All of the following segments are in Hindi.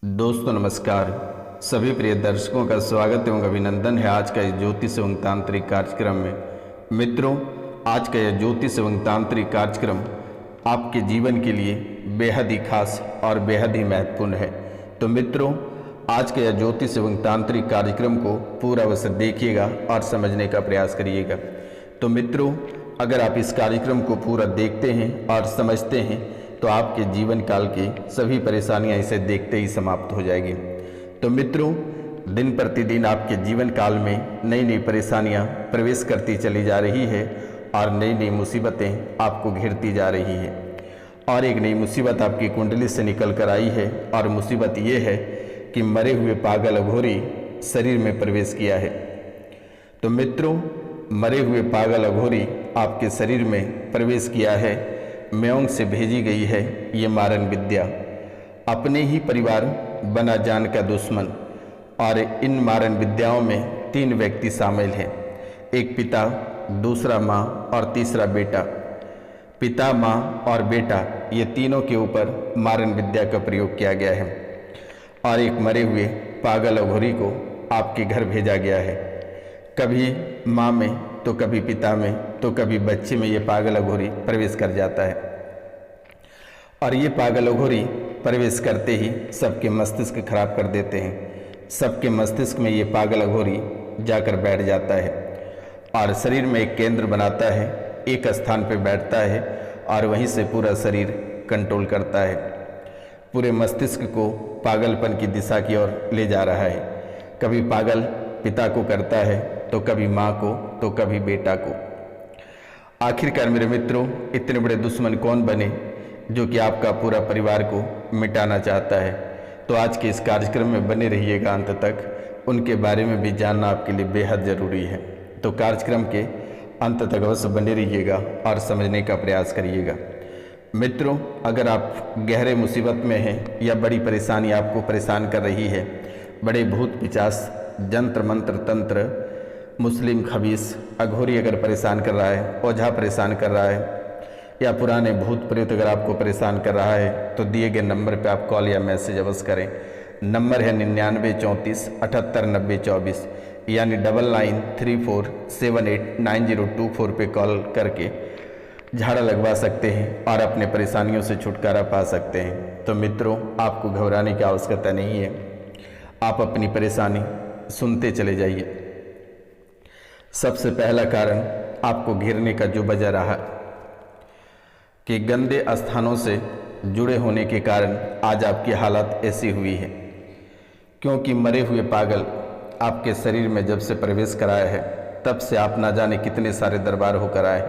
दोस्तों नमस्कार। सभी प्रिय दर्शकों का स्वागत एवं अभिनंदन है आज का इस ज्योतिष एवं तांत्रिक कार्यक्रम में। मित्रों, आज का यह ज्योतिष एवं तांत्रिक कार्यक्रम आपके जीवन के लिए बेहद ही खास और बेहद ही महत्वपूर्ण है। तो मित्रों, आज के यह ज्योतिष एवं तांत्रिक कार्यक्रम को पूरा अवश्य देखिएगा और समझने का प्रयास करिएगा। तो मित्रों, अगर आप इस कार्यक्रम को पूरा देखते हैं और समझते हैं तो आपके जीवन काल की सभी परेशानियां इसे देखते ही समाप्त हो जाएगी। तो मित्रों, दिन प्रतिदिन आपके जीवन काल में नई नई परेशानियां प्रवेश करती चली जा रही है और नई नई मुसीबतें आपको घेरती जा रही है। और एक नई मुसीबत आपकी कुंडली से निकल कर आई है और मुसीबत ये है कि मरे हुए पागल अघोरी शरीर में प्रवेश किया है। तो मित्रों, मरे हुए पागल अघोरी आपके शरीर में प्रवेश किया है। म्योंग से भेजी गई है ये मारन विद्या। अपने ही परिवार बना जान का दुश्मन। और इन मारन विद्याओं में 3 व्यक्ति शामिल हैं, एक पिता, दूसरा माँ और तीसरा बेटा। पिता, माँ और बेटा ये तीनों के ऊपर मारन विद्या का प्रयोग किया गया है और एक मरे हुए पागल अघोरी को आपके घर भेजा गया है। कभी माँ में तो कभी पिता में तो कभी बच्चे में ये पागल अघोरी प्रवेश कर जाता है। और ये पागल अघोरी प्रवेश करते ही सबके मस्तिष्क खराब कर देते हैं। सबके मस्तिष्क में ये पागल अघोरी जाकर बैठ जाता है और शरीर में एक केंद्र बनाता है, एक स्थान पर बैठता है और वहीं से पूरा शरीर कंट्रोल करता है। पूरे मस्तिष्क को पागलपन की दिशा की ओर ले जा रहा है। कभी पागल पिता को करता है तो कभी माँ को तो कभी बेटा को। आखिरकार मेरे मित्रों, इतने बड़े दुश्मन कौन बने जो कि आपका पूरा परिवार को मिटाना चाहता है। तो आज के इस कार्यक्रम में बने रहिएगा अंत तक। उनके बारे में भी जानना आपके लिए बेहद ज़रूरी है। तो कार्यक्रम के अंत तक अवश्य बने रहिएगा और समझने का प्रयास करिएगा। मित्रों, अगर आप गहरे मुसीबत में हैं या बड़ी परेशानी आपको परेशान कर रही है, बड़े भूत पिचास, जंत्र मंत्र तंत्र, मुस्लिम खबीस, अघोरी अगर परेशान कर रहा है, ओझा परेशान कर रहा है या पुराने भूत प्रेत अगर आपको परेशान कर रहा है तो दिए गए नंबर पर आप कॉल या मैसेज अवश्य करें। नंबर है 9934 78 90 24 यानी 9934789024 पे कॉल करके झाड़ा लगवा सकते हैं और अपने परेशानियों से छुटकारा पा सकते हैं। तो मित्रों, आपको घबराने की आवश्यकता नहीं है। आप अपनी परेशानी सुनते चले जाइए। सबसे पहला कारण आपको घेरने का जो वजह रहा कि गंदे स्थानों से जुड़े होने के कारण आज आपकी हालत ऐसी हुई है। क्योंकि मरे हुए पागल आपके शरीर में जब से प्रवेश कराया है तब से आप ना जाने कितने सारे दरबार होकर आए हैं,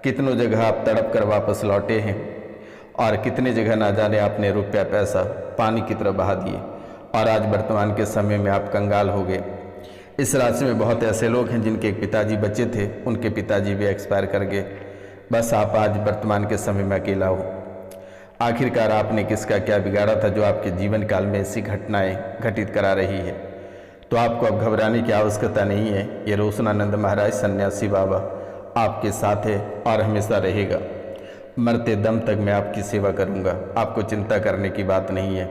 कितनों जगह आप तड़प कर वापस लौटे हैं और कितने जगह ना जाने आपने रुपया पैसा पानी की तरह बहा दिए और आज वर्तमान के समय में आप कंगाल हो गए। इस राशि में बहुत ऐसे लोग हैं जिनके एक पिताजी बच्चे थे, उनके पिताजी भी एक्सपायर कर गए। बस आप आज वर्तमान के समय में अकेला हो। आखिरकार आपने किसका क्या बिगाड़ा था जो आपके जीवन काल में ऐसी घटनाएं घटित करा रही है। तो आपको अब घबराने की आवश्यकता नहीं है। ये रोशनानंद महाराज सन्यासी बाबा आपके साथ है और हमेशा रहेगा। मरते दम तक मैं आपकी सेवा करूँगा। आपको चिंता करने की बात नहीं है।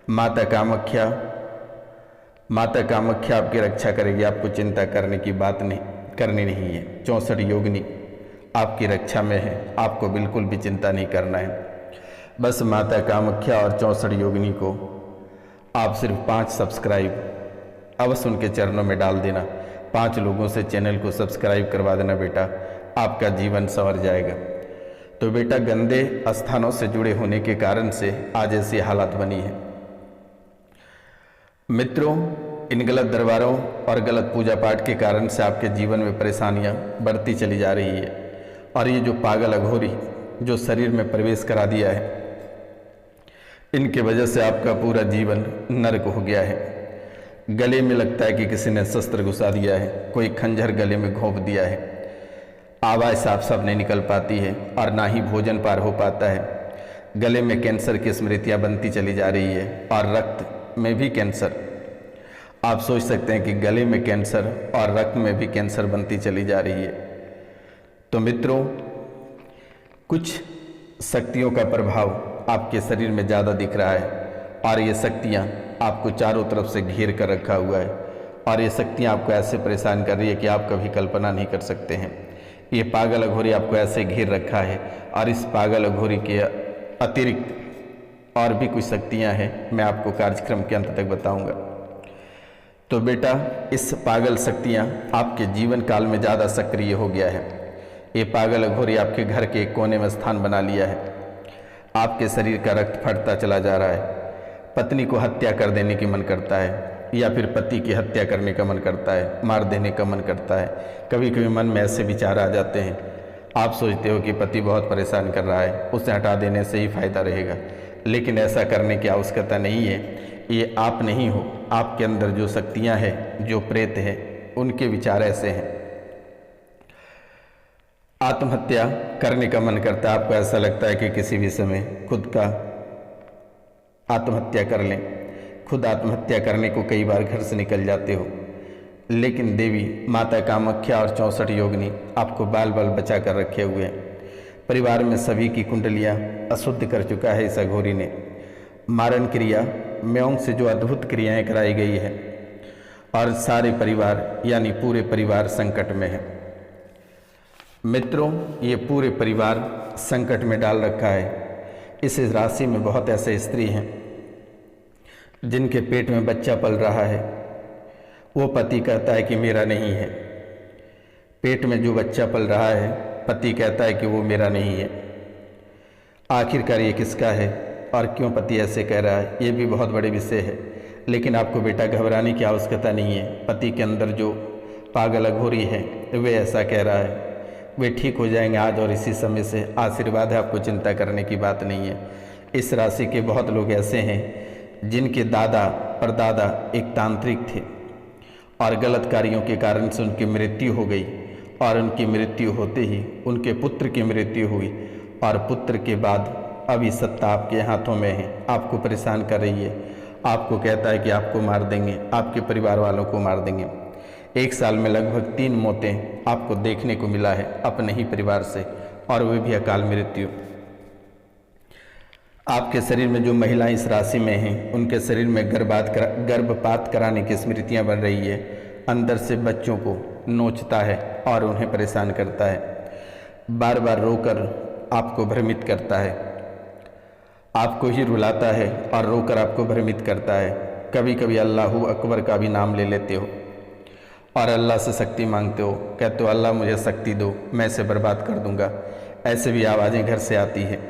माता कामाख्या आपकी रक्षा करेगी। आपको चिंता करने की बात करनी नहीं है। 64 योगिनी आपकी रक्षा में है। आपको बिल्कुल भी चिंता नहीं करना है। बस माता कामाख्या और 64 योगिनी को आप सिर्फ 5 सब्सक्राइब अवश्य उनके चरणों में डाल देना। 5 लोगों से चैनल को सब्सक्राइब करवा देना बेटा, आपका जीवन संवर जाएगा। तो बेटा, गंदे स्थानों से जुड़े होने के कारण से आज ऐसी हालत बनी है। मित्रों, इन गलत दरबारों और गलत पूजा पाठ के कारण से आपके जीवन में परेशानियां बढ़ती चली जा रही है। और ये जो पागल अघोरी जो शरीर में प्रवेश करा दिया है, इनके वजह से आपका पूरा जीवन नरक हो गया है। गले में लगता है कि किसी ने शस्त्र घुसा दिया है, कोई खंजर गले में घोंप दिया है। आवाज़ साफ साफ नहीं निकल पाती है और ना ही भोजन पार हो पाता है। गले में कैंसर की स्मृतियाँ बनती चली जा रही है और रक्त में भी कैंसर। आप सोच सकते हैं कि गले में कैंसर और रक्त में भी कैंसर बनती चली जा रही है। तो मित्रों, कुछ शक्तियों का प्रभाव आपके शरीर में ज़्यादा दिख रहा है और ये शक्तियाँ आपको चारों तरफ से घेर कर रखा हुआ है और ये शक्तियाँ आपको ऐसे परेशान कर रही है कि आप कभी कल्पना नहीं कर सकते हैं। ये पागल अघोरी आपको ऐसे घेर रखा है और इस पागल अघोरी के अतिरिक्त और भी कुछ शक्तियाँ हैं, मैं आपको कार्यक्रम के अंत तक बताऊंगा। तो बेटा, इस पागल शक्तियाँ आपके जीवन काल में ज़्यादा सक्रिय हो गया है। ये पागल अघोरी आपके घर के एक कोने में स्थान बना लिया है। आपके शरीर का रक्त फटता चला जा रहा है। पत्नी को हत्या कर देने की मन करता है या फिर पति की हत्या करने का मन करता है, मार देने का मन करता है। कभी कभी मन में ऐसे विचार आ जाते हैं। आप सोचते हो कि पति बहुत परेशान कर रहा है, उसे हटा देने से ही फायदा रहेगा, लेकिन ऐसा करने की आवश्यकता नहीं है। ये आप नहीं हो, आपके अंदर जो शक्तियाँ हैं, जो प्रेत हैं, उनके विचार ऐसे हैं। आत्महत्या करने का मन करता है। आपको ऐसा लगता है कि किसी भी समय खुद का आत्महत्या कर लें। खुद आत्महत्या करने को कई बार घर से निकल जाते हो, लेकिन देवी माता कामाख्या और 64 योगिनी आपको बाल बाल बचा कर रखे हुए हैं। परिवार में सभी की कुंडलियाँ अशुद्ध कर चुका है इस अघोरी ने। मारण क्रिया म्योंग से जो अद्भुत क्रियाएं कराई गई है और सारे परिवार यानी पूरे परिवार संकट में है। मित्रों, ये पूरे परिवार संकट में डाल रखा है। इस राशि में बहुत ऐसे स्त्री हैं जिनके पेट में बच्चा पल रहा है। वो पति कहता है कि मेरा नहीं है। पेट में जो बच्चा पल रहा है, पति कहता है कि वो मेरा नहीं है। आखिरकार ये किसका है और क्यों पति ऐसे कह रहा है, ये भी बहुत बड़े विषय है। लेकिन आपको बेटा घबराने की आवश्यकता नहीं है। पति के अंदर जो पागल अघोरी है वे ऐसा कह रहा है। वे ठीक हो जाएंगे आज और इसी समय से। आशीर्वाद है, आपको चिंता करने की बात नहीं है। इस राशि के बहुत लोग ऐसे हैं जिनके दादा परदादा एक तांत्रिक थे और गलत कार्यों के कारण से उनकी मृत्यु हो गई और उनकी मृत्यु होते ही उनके पुत्र की मृत्यु हुई और पुत्र के बाद अभी सत्ता आपके हाथों में है। आपको परेशान कर रही है। आपको कहता है कि आपको मार देंगे, आपके परिवार वालों को मार देंगे। 1 साल में लगभग 3 मौतें आपको देखने को मिला है अपने ही परिवार से, और वे भी अकाल मृत्यु। आपके शरीर में जो महिलाएं इस राशि में हैं, उनके शरीर में गर्भपात कराने की स्मृतियां बन रही है। अंदर से बच्चों को नोचता है और उन्हें परेशान करता है। बार बार रोकर आपको भ्रमित करता है, आपको ही रुलाता है और रोकर आपको भ्रमित करता है। कभी कभी अल्लाहू अकबर का भी नाम ले लेते हो और अल्लाह से शक्ति मांगते हो। कहते हो अल्लाह मुझे शक्ति दो, मैं इसे बर्बाद कर दूंगा। ऐसे भी आवाज़ें घर से आती है।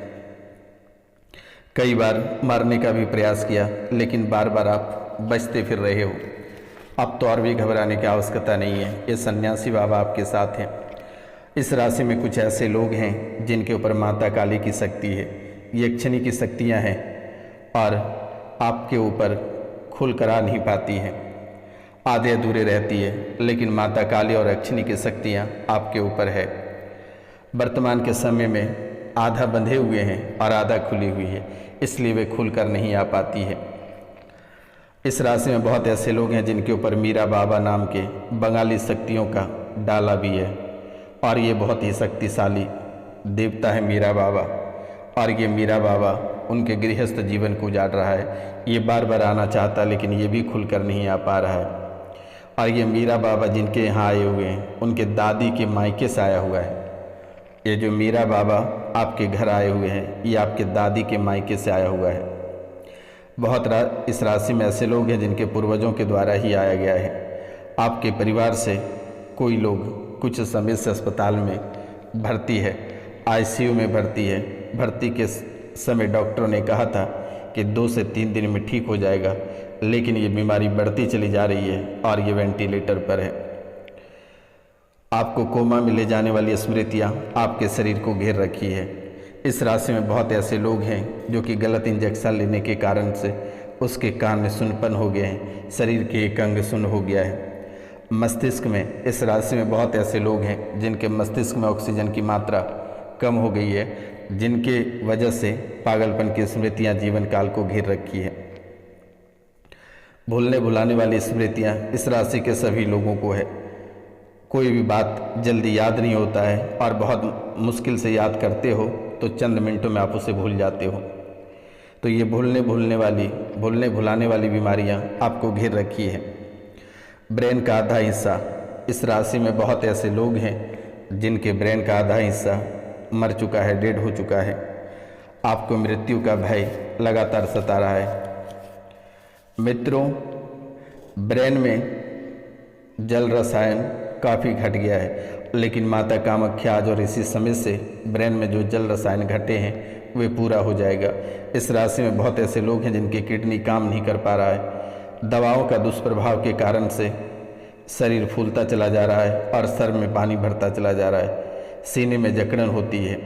कई बार मारने का भी प्रयास किया, लेकिन बार बार आप बचते फिर रहे हो। अब तो और भी घबराने की आवश्यकता नहीं है। ये सन्यासी बाबा आपके साथ हैं। इस राशि में कुछ ऐसे लोग हैं जिनके ऊपर माता काली की शक्ति है, यक्षिणी की शक्तियाँ हैं और आपके ऊपर खुल कर आ नहीं पाती हैं, आधे अधूरे रहती है। लेकिन माता काली और यक्षिणी की शक्तियाँ आपके ऊपर है। वर्तमान के समय में आधा बंधे हुए हैं और आधा खुली हुई है, इसलिए वे खुलकर नहीं आ पाती है। इस राशि में बहुत ऐसे लोग हैं जिनके ऊपर मीरा बाबा नाम के बंगाली शक्तियों का डाला भी है और ये बहुत ही शक्तिशाली देवता है मीरा बाबा। और ये मीरा बाबा उनके गृहस्थ जीवन को उजाड़ रहा है। ये बार बार आना चाहता, लेकिन ये भी खुलकर नहीं आ पा रहा है। और ये मीरा बाबा जिनके यहाँ आए हुए हैं, उनके दादी के मायके से आया हुआ है। ये जो मीरा बाबा आपके घर आए हुए हैं, ये आपके दादी के मायके से आया हुआ है। इस राशि में ऐसे लोग हैं जिनके पूर्वजों के द्वारा ही आया गया है। आपके परिवार से कोई लोग कुछ समय से अस्पताल में भर्ती है, आईसीयू में भर्ती है। भर्ती के समय डॉक्टरों ने कहा था कि 2 से 3 दिन में ठीक हो जाएगा, लेकिन ये बीमारी बढ़ती चली जा रही है और ये वेंटिलेटर पर है। आपको कोमा में ले जाने वाली स्मृतियाँ आपके शरीर को घेर रखी है। इस राशि में बहुत ऐसे लोग हैं जो कि गलत इंजेक्शन लेने के कारण से उसके कान में सुनपन हो गए हैं, शरीर के एक अंग सुन्न हो गया है। मस्तिष्क में इस राशि में बहुत ऐसे लोग हैं जिनके मस्तिष्क में ऑक्सीजन की मात्रा कम हो गई है, जिनके वजह से पागलपन की स्मृतियाँ जीवन काल को घेर रखी है। भूलने भुलाने वाली स्मृतियाँ इस राशि के सभी लोगों को है। कोई भी बात जल्दी याद नहीं होता है और बहुत मुश्किल से याद करते हो तो चंद मिनटों में आप उसे भूल जाते हो। तो ये भूलने भुलाने वाली बीमारियां आपको घेर रखी है। ब्रेन का आधा हिस्सा, इस राशि में बहुत ऐसे लोग हैं जिनके ब्रेन का आधा हिस्सा मर चुका है, डेड हो चुका है। आपको मृत्यु का भय लगातार सता रहा है। मित्रों, ब्रेन में जल रसायन काफ़ी घट गया है, लेकिन माता कामाख्या आज और इसी समय से ब्रेन में जो जल रसायन घटे हैं वे पूरा हो जाएगा। इस राशि में बहुत ऐसे लोग हैं जिनकी किडनी काम नहीं कर पा रहा है। दवाओं का दुष्प्रभाव के कारण से शरीर फूलता चला जा रहा है और सर में पानी भरता चला जा रहा है। सीने में जकड़न होती है,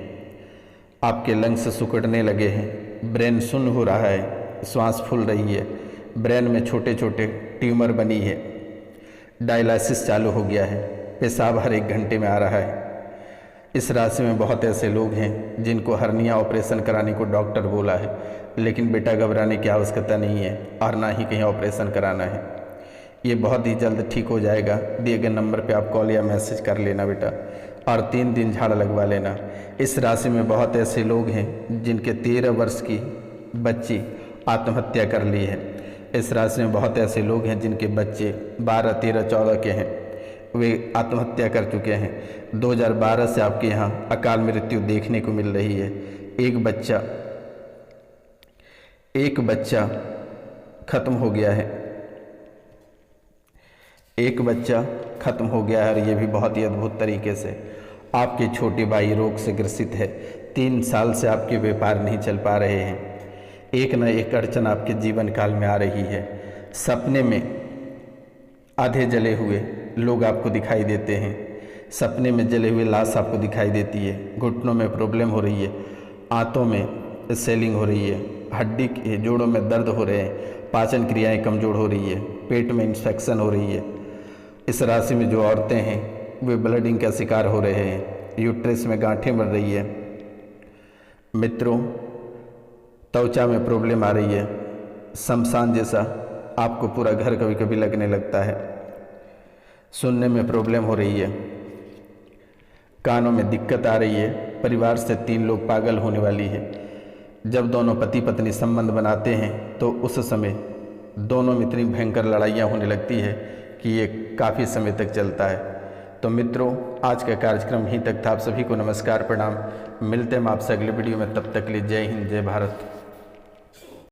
आपके लंग्स सिकुड़ने लगे हैं, ब्रेन सुन्न हो रहा है, श्वास फूल रही है, ब्रेन में छोटे छोटे ट्यूमर बनी है, डायलिसिस चालू हो गया है, पेशाब हर 1 घंटे में आ रहा है। इस राशि में बहुत ऐसे लोग हैं जिनको हर्निया ऑपरेशन कराने को डॉक्टर बोला है, लेकिन बेटा घबराने की आवश्यकता नहीं है और ना ही कहीं ऑपरेशन कराना है। ये बहुत ही जल्द ठीक हो जाएगा। दिए गए नंबर पे आप कॉल या मैसेज कर लेना बेटा, और 3 दिन झाड़ लगवा लेना। इस राशि में बहुत ऐसे लोग हैं जिनके 13 वर्ष की बच्ची आत्महत्या कर ली है। इस राशि में बहुत ऐसे लोग हैं जिनके बच्चे 12, 13, 14 के हैं, वे आत्महत्या कर चुके हैं। 2012 से आपके यहाँ अकाल मृत्यु देखने को मिल रही है। एक बच्चा खत्म हो गया है, एक बच्चा खत्म हो गया है, और ये भी बहुत ही अद्भुत तरीके से। आपके छोटे भाई रोग से ग्रसित है, 3 साल से आपके व्यापार नहीं चल पा रहे हैं। एक न एक अड़चन आपके जीवन काल में आ रही है। सपने में आधे जले हुए लोग आपको दिखाई देते हैं, सपने में जले हुए लाश आपको दिखाई देती है। घुटनों में प्रॉब्लम हो रही है, आंतों में स्वेलिंग हो रही है, हड्डी के जोड़ों में दर्द हो रहे हैं, पाचन क्रियाएं कमज़ोर हो रही है, पेट में इन्फेक्शन हो रही है। इस राशि में जो औरतें हैं वे ब्लीडिंग का शिकार हो रहे हैं, यूट्रस में गांठें बढ़ रही है। मित्रों, त्वचा में प्रॉब्लम आ रही है, शमशान जैसा आपको पूरा घर कभी कभी लगने लगता है। सुनने में प्रॉब्लम हो रही है, कानों में दिक्कत आ रही है, परिवार से 3 लोग पागल होने वाली है। जब दोनों पति पत्नी संबंध बनाते हैं तो उस समय दोनों में इतनी भयंकर लड़ाइयाँ होने लगती है कि ये काफ़ी समय तक चलता है। तो मित्रों, आज का कार्यक्रम यहीं तक था। आप सभी को नमस्कार, प्रणाम। मिलते हैं हम आपसे अगले वीडियो में, तब तक के लिए जय हिंद, जय भारत।